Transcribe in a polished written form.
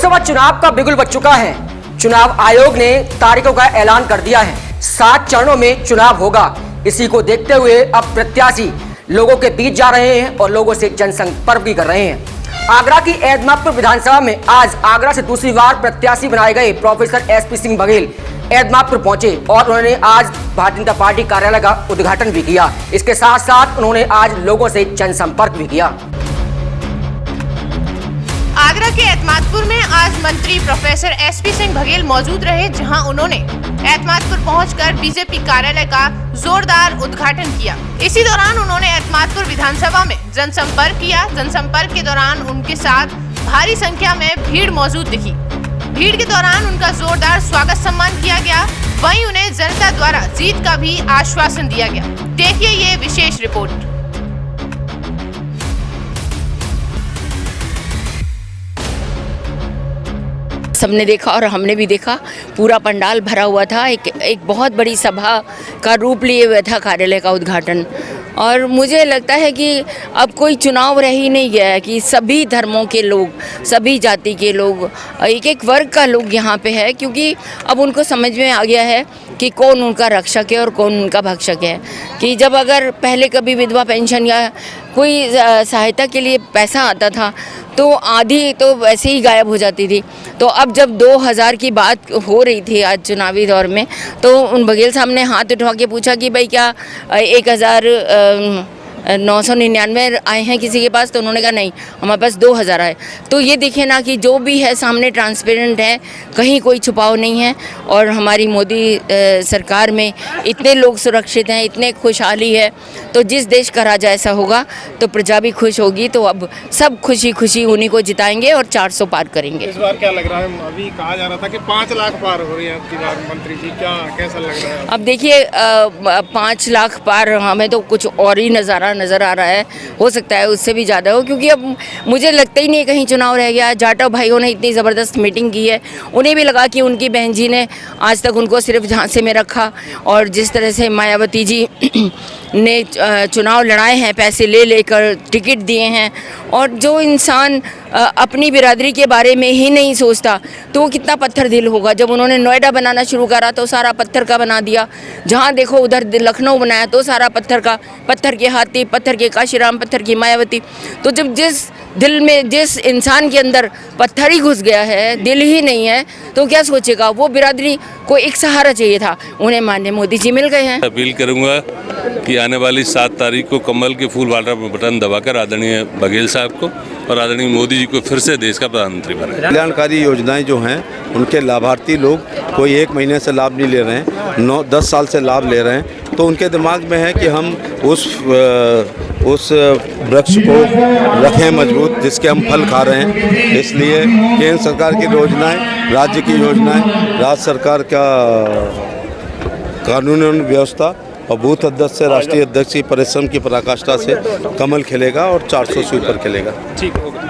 लोकसभा चुनाव का बिगुल बज चुका है। चुनाव आयोग ने तारीखों का ऐलान कर दिया है। 7 चरणों में चुनाव होगा। इसी को देखते हुए अब प्रत्याशी लोगों के बीच जा रहे हैं और लोगों से जनसंपर्क भी कर रहे हैं। आगरा की एतमादपुर विधानसभा में आज आगरा से दूसरी बार प्रत्याशी बनाए गए प्रोफेसर एसपी सिंह बघेल एतमादपुर पहुंचे और उन्होंने आज भारतीय जनता पार्टी कार्यालय का उद्घाटन भी किया। इसके साथ साथ उन्होंने आज लोगों से जनसंपर्क भी किया। आगरा के एतमादपुर में आज मंत्री प्रोफेसर एसपी सिंह बघेल मौजूद रहे, जहां उन्होंने एतमादपुर पहुंचकर बीजेपी कार्यालय का जोरदार उद्घाटन किया। इसी दौरान उन्होंने एतमादपुर विधानसभा में जनसंपर्क किया। जनसंपर्क के दौरान उनके साथ भारी संख्या में भीड़ मौजूद दिखी। भीड़ के दौरान उनका जोरदार स्वागत सम्मान किया गया। वहीं उन्हें जनता द्वारा जीत का भी आश्वासन दिया गया। देखिए ये विशेष रिपोर्ट। सबने देखा और हमने भी देखा, पूरा पंडाल भरा हुआ था। एक बहुत बड़ी सभा का रूप लिए हुआ था कार्यालय का उद्घाटन। और मुझे लगता है कि अब कोई चुनाव रह ही नहीं गया है कि सभी धर्मों के लोग, सभी जाति के लोग, एक वर्ग का लोग यहाँ पे है, क्योंकि अब उनको समझ में आ गया है कि कौन उनका रक्षक है और कौन उनका भक्षक है। कि जब अगर पहले कभी विधवा पेंशन या कोई सहायता के लिए पैसा आता था तो आधी तो वैसे ही गायब हो जाती थी। तो अब जब 2000 की बात हो रही थी आज चुनावी दौर में, तो उन बघेल साहब ने हाथ उठा के पूछा कि भाई क्या 1999 आए हैं किसी के पास? तो उन्होंने कहा नहीं, हमारे पास 2000 आए। तो ये देखिए ना कि जो भी है सामने ट्रांसपेरेंट है, कहीं कोई छुपाव नहीं है। और हमारी मोदी सरकार में इतने लोग सुरक्षित हैं, इतने खुशहाली है। तो जिस देश का राजा ऐसा होगा तो प्रजा भी खुश होगी। तो अब सब खुशी खुशी उन्हीं को जिताएंगे और 400 पार करेंगे। इस बार क्या लग रहा है? अभी कहा जा रहा था कि 5 लाख पार हो रही है आपकी बार मंत्री जी, क्या कैसा लग रहा है? अब देखिए 5 लाख पार हमें तो कुछ और ही नज़र आ रहा है। हो सकता है उससे भी ज़्यादा हो, क्योंकि अब मुझे लगता ही नहीं कहीं चुनाव रह गया। जाटव भाइयों ने इतनी ज़बरदस्त मीटिंग की है, उन्हें भी लगा कि उनकी बहन जी ने आज तक उनको सिर्फ झांसे में रखा। और जिस तरह से मायावती जी ने चुनाव लड़ाए हैं, पैसे ले लेकर टिकट दिए हैं, और जो इंसान अपनी बिरादरी के बारे में ही नहीं सोचता तो वो कितना पत्थर दिल होगा। जब उन्होंने नोएडा बनाना शुरू करा तो सारा पत्थर का बना दिया। जहाँ देखो उधर लखनऊ बनाया तो सारा पत्थर का, पत्थर के हाथी, पत्थर के काशीराम, पत्थर की मायावती। तो जब जिस दिल में, जिस इंसान के अंदर पत्थर ही घुस गया है, दिल ही नहीं है, तो क्या सोचेगा? वो बिरादरी को एक सहारा चाहिए था, उन्हें माननीय मोदी जी मिल गए हैं। अपील करूंगा कि आने वाली 7 तारीख को कमल के फूल वाला बटन दबाकर आदरणीय बघेल साहब को और आदरणीय मोदी जी को फिर से देश का प्रधानमंत्री बनाएं। कल्याणकारी योजनाएं जो हैं उनके लाभार्थी लोग कोई 1 महीने से लाभ नहीं ले रहे हैं, 9-10 साल से लाभ ले रहे हैं। तो उनके दिमाग में है कि हम उस वृक्ष को रखें मजबूत जिसके हम फल खा रहे हैं। इसलिए केंद्र सरकार की योजनाएं, राज्य की योजनाएं, राज्य सरकार का कानून व्यवस्था और बूथ अध्यक्ष से राष्ट्रीय अध्यक्ष की परिश्रम की पराकाष्ठा से कमल खिलेगा और 400 से ऊपर खिलेगा। ठीक है।